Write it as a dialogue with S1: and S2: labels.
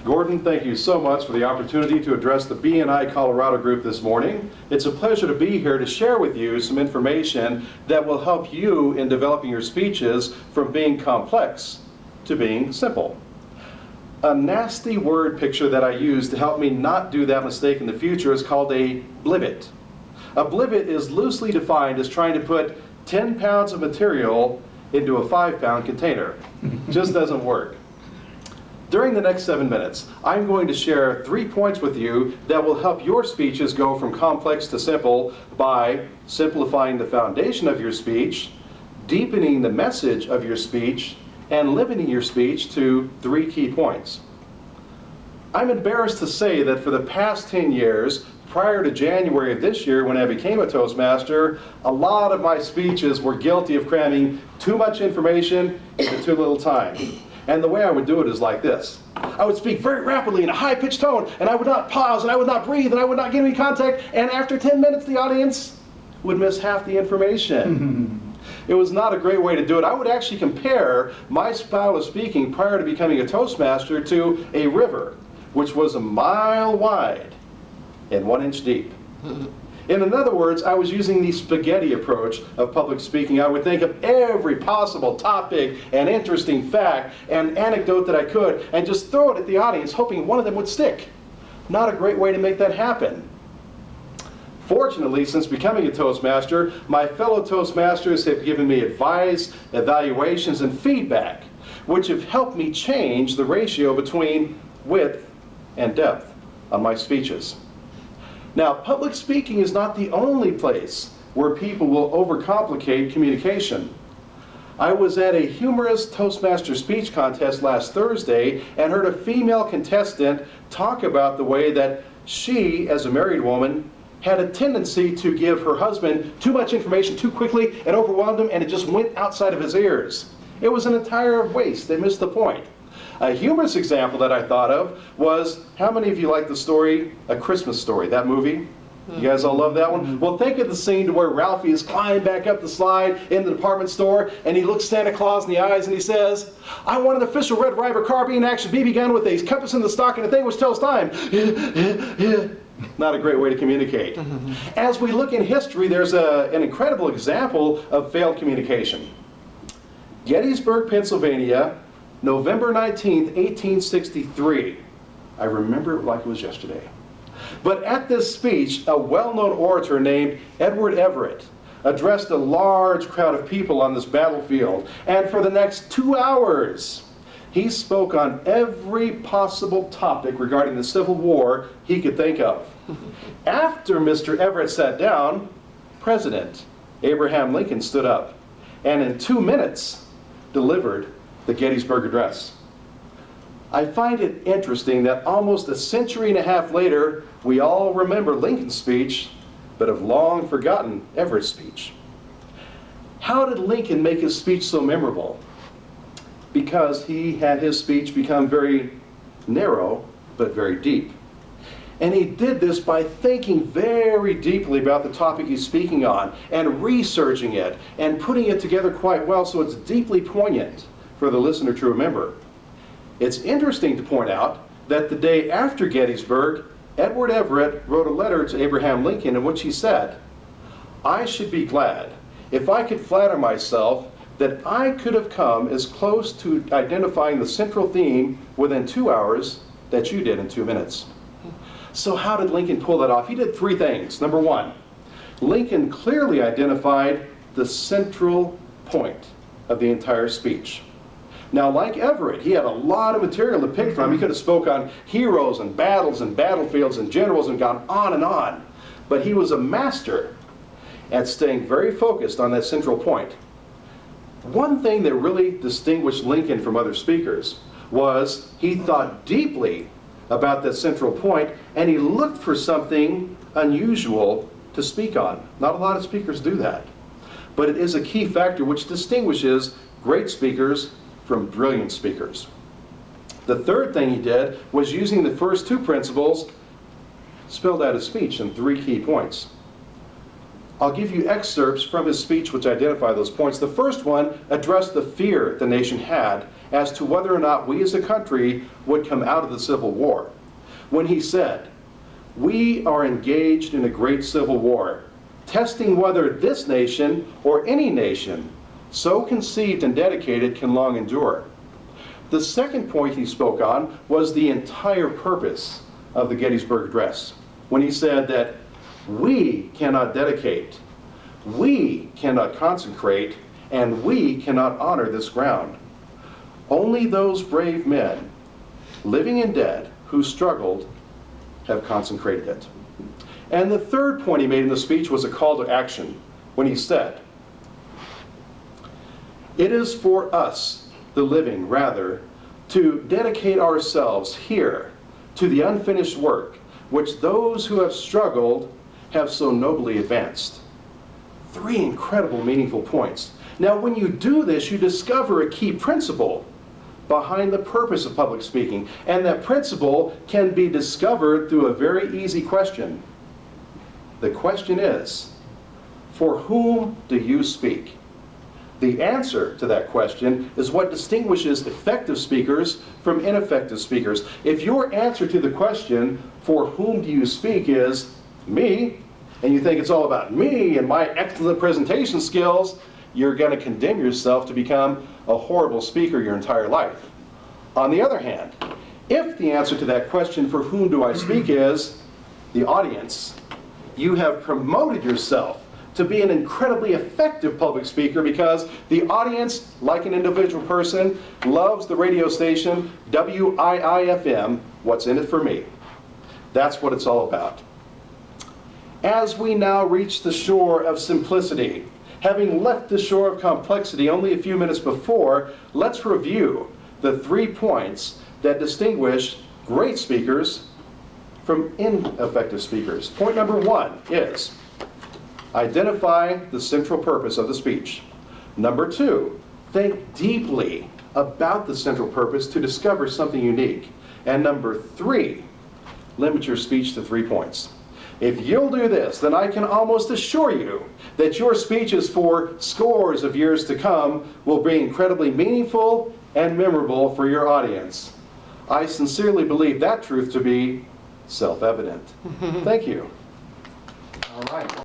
S1: Gordon, thank you so much for the opportunity to address the BNI Colorado group this morning. It's a pleasure to be here to share with you some information that will help you in developing your speeches from being complex to being simple. A nasty word picture that I use to help me not do that mistake in the future is called a blivet. A blivet is loosely defined as trying to put 10 pounds of material into a 5-pound container. Just doesn't work. During the next 7 minutes, I'm going to share 3 points with you that will help your speeches go from complex to simple by simplifying the foundation of your speech, deepening the message of your speech, and limiting your speech to 3 key points. I'm embarrassed to say that for the past 10 years, prior to January of this year when I became a Toastmaster, a lot of my speeches were guilty of cramming too much information into too little time. And the way I would do it is like this. I would speak very rapidly in a high-pitched tone, and I would not pause, and I would not breathe, and I would not get any contact, and after 10 minutes the audience would miss half the information. It was not a great way to do it. I would actually compare my style of speaking prior to becoming a Toastmaster to a river, which was a mile wide and 1 inch deep. In other words, I was using the spaghetti approach of public speaking. I would think of every possible topic and interesting fact and anecdote that I could and just throw it at the audience, hoping one of them would stick. Not a great way to make that happen. Fortunately, since becoming a Toastmaster, my fellow Toastmasters have given me advice, evaluations, and feedback, which have helped me change the ratio between width and depth on my speeches. Now, public speaking is not the only place where people will overcomplicate communication. I was at a humorous Toastmaster speech contest last Thursday and heard a female contestant talk about the way that she, as a married woman, had a tendency to give her husband too much information too quickly and overwhelmed him, and it just went outside of his ears. It was an entire waste. They missed the point. A humorous example that I thought of was, how many of you like the story, A Christmas Story, that movie? You guys all love that one? Well, think of the scene to where Ralphie is climbing back up the slide in the department store, and he looks Santa Claus in the eyes and he says, "I want an official Red Ryder carbine action BB gun with a compass in the stock and a thing which tells time." Not a great way to communicate. As we look in history, there's an incredible example of failed communication. Gettysburg, Pennsylvania, November 19th, 1863. I remember it like it was yesterday. But at this speech, a well-known orator named Edward Everett addressed a large crowd of people on this battlefield. And for the next 2 hours, he spoke on every possible topic regarding the Civil War he could think of. After Mr. Everett sat down, President Abraham Lincoln stood up and in 2 minutes delivered the Gettysburg Address. I find it interesting that almost a century and a half later, we all remember Lincoln's speech, but have long forgotten Everett's speech. How did Lincoln make his speech so memorable? Because he had his speech become very narrow, but very deep. And he did this by thinking very deeply about the topic he's speaking on, and researching it, and putting it together quite well so it's deeply poignant for the listener to remember. It's interesting to point out that the day after Gettysburg, Edward Everett wrote a letter to Abraham Lincoln in which he said, "I should be glad if I could flatter myself that I could have come as close to identifying the central theme within 2 hours that you did in 2 minutes." So how did Lincoln pull that off? He did 3 things. Number 1, Lincoln clearly identified the central point of the entire speech. Now, like Everett, he had a lot of material to pick from. He could have spoke on heroes and battles and battlefields and generals and gone on and on. But he was a master at staying very focused on that central point. One thing that really distinguished Lincoln from other speakers was he thought deeply about that central point, and he looked for something unusual to speak on. Not a lot of speakers do that. But it is a key factor which distinguishes great speakers from brilliant speakers. The third thing he did was using the first 2 principles spelled out his speech in 3 key points. I'll give you excerpts from his speech which identify those points. The first one addressed the fear the nation had as to whether or not we as a country would come out of the Civil War, when he said, "We are engaged in a great civil war, testing whether this nation or any nation so conceived and dedicated can long endure." The second point he spoke on was the entire purpose of the Gettysburg Address, when he said that we cannot dedicate, we cannot consecrate, and we cannot honor this ground. Only those brave men, living and dead, who struggled, have consecrated it. And the third point he made in the speech was a call to action, when he said, "It is for us, the living, rather, to dedicate ourselves here to the unfinished work which those who have struggled have so nobly advanced." Three incredible, meaningful points. Now, when you do this, you discover a key principle behind the purpose of public speaking, and that principle can be discovered through a very easy question. The question is, for whom do you speak? The answer to that question is what distinguishes effective speakers from ineffective speakers. If your answer to the question, for whom do you speak, is me, and you think it's all about me and my excellent presentation skills, you're going to condemn yourself to become a horrible speaker your entire life. On the other hand, if the answer to that question, for whom do I speak, is the audience, you have promoted yourself to be an incredibly effective public speaker, because the audience, like an individual person, loves the radio station WIIFM, what's in it for me. That's what it's all about. As we now reach the shore of simplicity, having left the shore of complexity only a few minutes before, let's review the 3 points that distinguish great speakers from ineffective speakers. Point number 1 is identify the central purpose of the speech. Number 2, think deeply about the central purpose to discover something unique. And number 3, limit your speech to 3 points. If you'll do this, then I can almost assure you that your speeches for scores of years to come will be incredibly meaningful and memorable for your audience. I sincerely believe that truth to be self-evident. Thank you.
S2: All right.